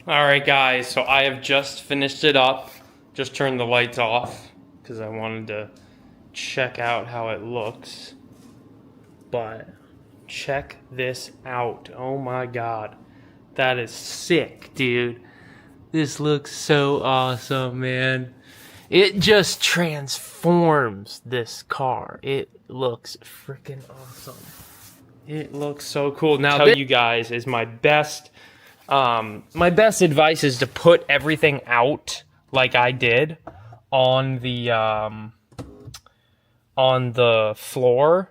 Alright guys, so I have just finished it up. Just turned the lights off because I wanted to check out how it looks. But check this out. Oh my god. That is sick, dude. This looks so awesome, man. It just transforms this car. It looks freaking awesome. It looks so cool. Now, tell you guys is my best advice is to put everything out like I did on the floor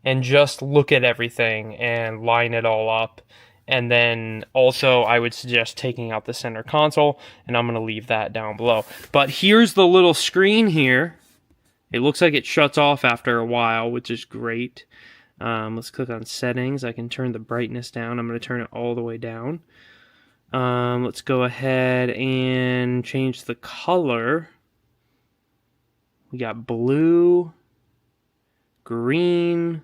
and just look at everything and line it all up. And then also I would suggest taking out the center console, and I'm going to leave that down below. But here's the little screen here. It looks like it shuts off after a while, which is great. Let's click on settings. I can turn the brightness down. I'm going to turn it all the way down. Let's go ahead and change the color. We got blue, green.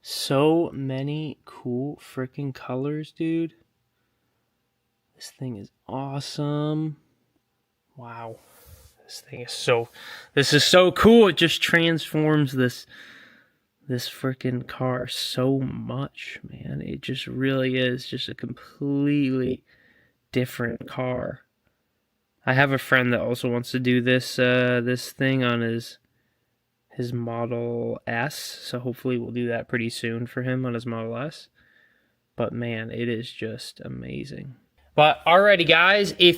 So many cool freaking colors, dude. This thing is awesome. Wow. This is so cool. It just transforms this freaking car so much, man. It just really is just a completely different car. I have a friend that also wants to do this thing on his Model S, so hopefully we'll do that pretty soon for him on his Model S. But man, it is just amazing. But alrighty guys, if